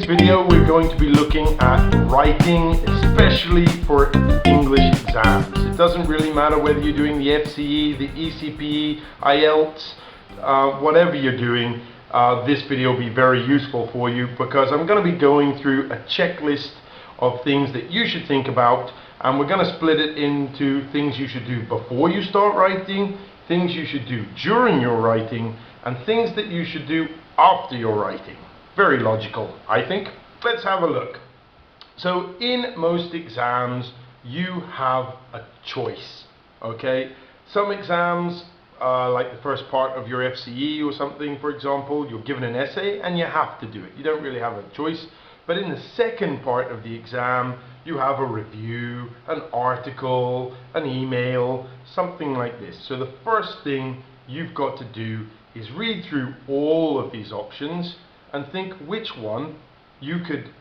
video we're going to be looking at writing, especially for English exams. It doesn't really matter whether you're doing the FCE, the ECPE, IELTS, whatever you're doing, this video will be very useful for you because I'm going to be going through a checklist of things that you should think about, and we're going to split it into things you should do before you start writing, things you should do during your writing, and things that you should do after your writing. Very logical, I think. Let's have a look. So in most exams you have a choice, okay? Some exams, like the first part of your FCE or something, for example, you're given an essay and you have to do it. You don't really have a choice. But in the second part of the exam, you have a review, an article, an email, something like this. So the first thing you've got to do is read through all of these options and think which one you could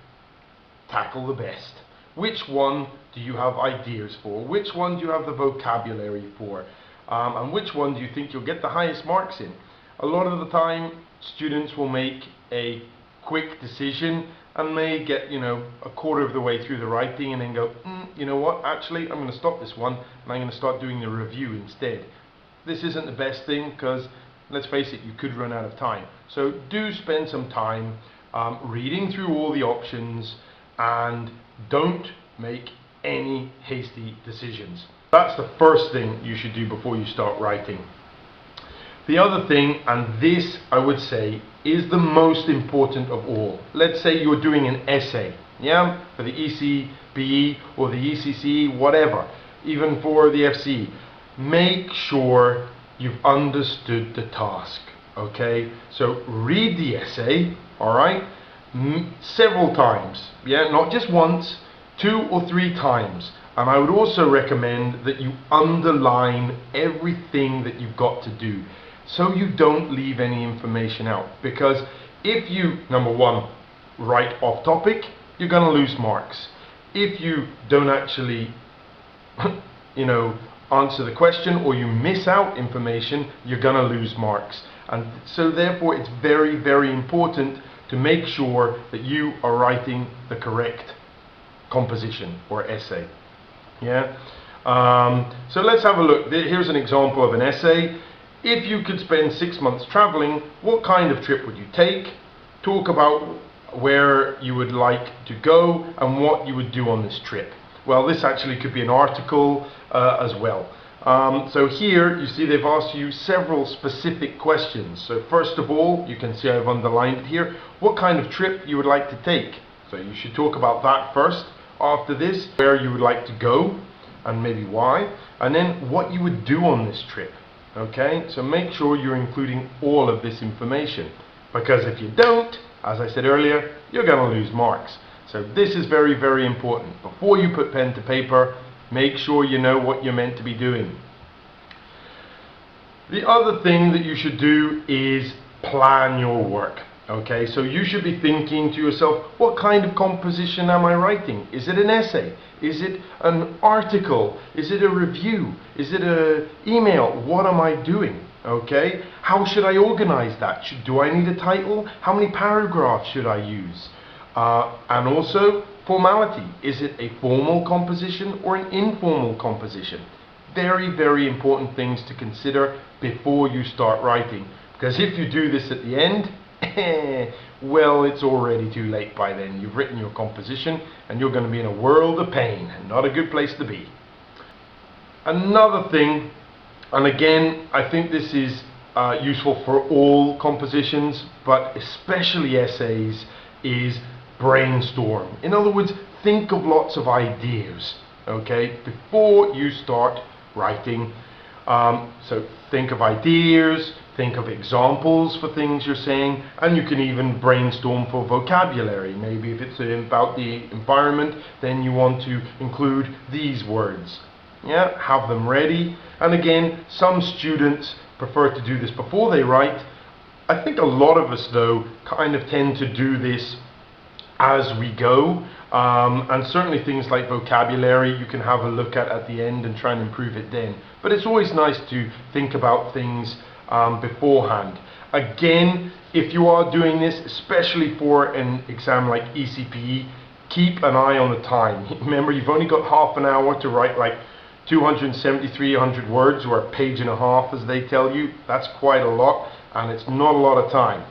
tackle the best. Which one do you have ideas for? Which one do you have the vocabulary for? And which one do you think you'll get the highest marks in? A lot of the time, students will make a quick decision and may get, a quarter of the way through the writing and then go, you know what, actually I'm going to stop this one and I'm going to start doing the review instead. This isn't the best thing because, let's face it, you could run out of time. So do spend some time reading through all the options and don't make any hasty decisions. That's the first thing you should do before you start writing. The other thing, and this I would say is the most important of all. Let's say you're doing an essay, for the ECPE or the ECCE, whatever, even for the FCE. Make sure you've understood the task, okay? So read the essay, all right, several times, not just once, 2 or 3 times. And I would also recommend that you underline everything that you've got to do, so you don't leave any information out. Because if you, number one, write off topic, you're going to lose marks. If you don't actually, answer the question, or you miss out information, you're going to lose marks. And so therefore it's very, very important to make sure that you are writing the correct composition or essay. So let's have a look. Here's an example of an essay. If you could spend 6 months traveling, what kind of trip would you take? Talk about where you would like to go and what you would do on this trip. Well, this actually could be an article as well. So here you see they've asked you several specific questions. So first of all, you can see I've underlined it here, what kind of trip you would like to take. So you should talk about that first. After this, where you would like to go and maybe why, and then what you would do on this trip. Okay, so make sure you're including all of this information, because if you don't, as I said earlier, you're going to lose marks. So this is very, very important. Before you put pen to paper, make sure you know what you're meant to be doing. The other thing that you should do is plan your work. Okay, so you should be thinking to yourself, what kind of composition am I writing? Is it an essay? Is it an article? Is it a review? Is it an email? What am I doing? Okay, how should I organize that? Do I need a title? How many paragraphs should I use? And also formality. Is it a formal composition or an informal composition? Very, very important things to consider before you start writing, because if you do this at the end, well, it's already too late by then. You've written your composition and you're going to be in a world of pain, not a good place to be. Another thing, and again I think this is useful for all compositions but especially essays, is brainstorm. In other words, think of lots of ideas, okay, before you start writing. So think of ideas, think of examples for things you're saying, and you can even brainstorm for vocabulary. Maybe if it's about the environment, then you want to include these words. Have them ready. And again, some students prefer to do this before they write. I think a lot of us, though, kind of tend to do this as we go, and certainly things like vocabulary you can have a look at the end and try and improve it then. But it's always nice to think about things beforehand. Again, if you are doing this, especially for an exam like ECPE, keep an eye on the time. Remember, you've only got half an hour to write like 270, 300 words, or a page and a half as they tell you. That's quite a lot, and it's not a lot of time.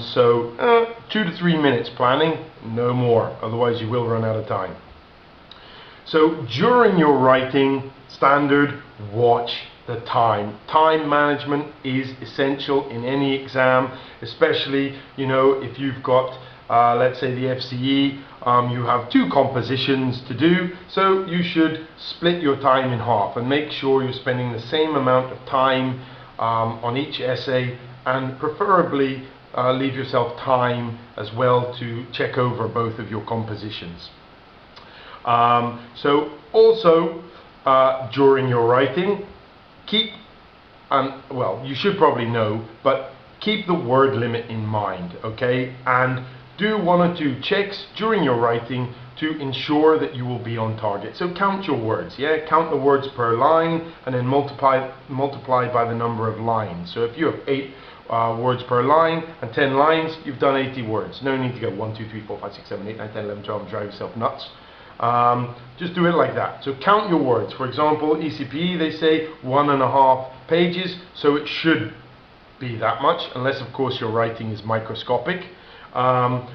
So 2 to 3 minutes planning, no more, otherwise you will run out of time. So during your writing standard, watch the time. Time management is essential in any exam, especially, you know, if you've got let's say the FCE, you have 2 compositions to do, so you should split your time in half and make sure you're spending the same amount of time on each essay, and preferably leave yourself time as well to check over both of your compositions. So also during your writing, keep, well, you should probably know, but keep the word limit in mind, okay? And do 1 or 2 checks during your writing to ensure that you will be on target. So count your words, yeah? Count the words per line and then multiply by the number of lines. So if you have 8 words per line and 10 lines, you've done 80 words. No need to go 1, 2, 3, 4, 5, 6, 7, 8, 9, 10, 11, 12 and drive yourself nuts. Just do it like that. So count your words. For example, ECPE, they say 1.5 pages, so it should be that much, unless of course your writing is microscopic.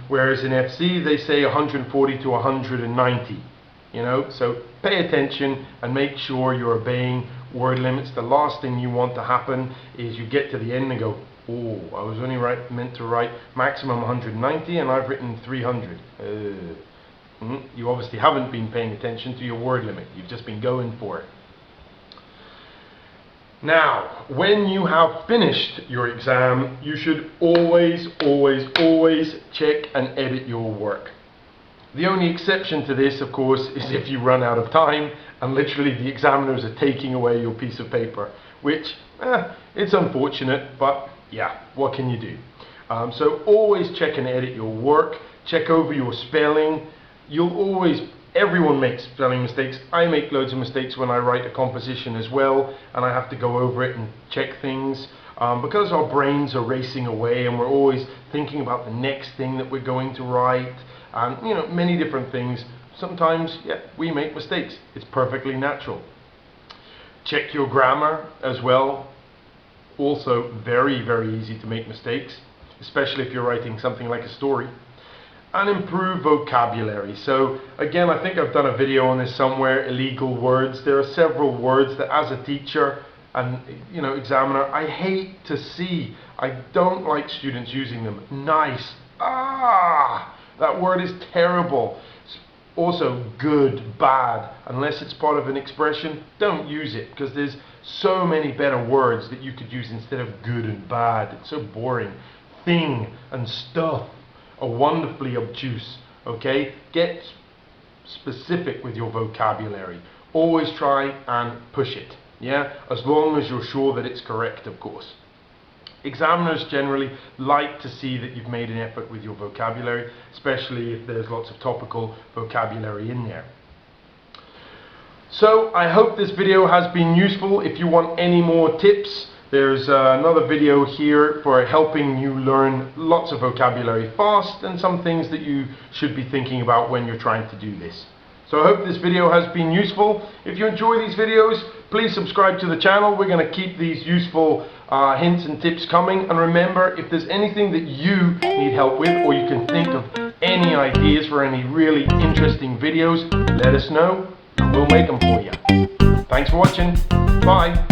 Whereas in FC they say 140 to 190, you know, so pay attention and make sure you're obeying word limits. The last thing you want to happen is you get to the end and go, oh, I was only meant to write maximum 190 and I've written 300. You obviously haven't been paying attention to your word limit, you've just been going for it. Now, when you have finished your exam, you should always check and edit your work. The only exception to this, of course, is if you run out of time and literally the examiners are taking away your piece of paper, which, it's unfortunate, but yeah, what can you do? So always check and edit your work, check over your spelling. Everyone makes spelling mistakes. I make loads of mistakes when I write a composition as well, and I have to go over it and check things because our brains are racing away and we're always thinking about the next thing that we're going to write, and you know, many different things. Sometimes, yeah, we make mistakes. It's perfectly natural. Check your grammar as well. Also very easy to make mistakes, especially if you're writing something like a story. And improve vocabulary. So again, I think I've done a video on this somewhere, illegal words. There are several words that as a teacher and, you know, examiner, I hate to see. I don't like students using them. Nice. That word is terrible. Also good, bad, unless it's part of an expression, don't use it, because there's so many better words that you could use instead of good and bad. It's so boring. Thing and stuff are wonderfully obtuse, okay? Get specific with your vocabulary. Always try and push it, yeah? As long as you're sure that it's correct, of course. Examiners generally like to see that you've made an effort with your vocabulary, especially if there's lots of topical vocabulary in there. So I hope this video has been useful. If you want any more tips, there's another video here for helping you learn lots of vocabulary fast and some things that you should be thinking about when you're trying to do this. So I hope this video has been useful. If you enjoy these videos, please subscribe to the channel. We're going to keep these useful hints and tips coming. And remember, if there's anything that you need help with, or you can think of any ideas for any really interesting videos, let us know and we'll make them for you. Thanks for watching. Bye.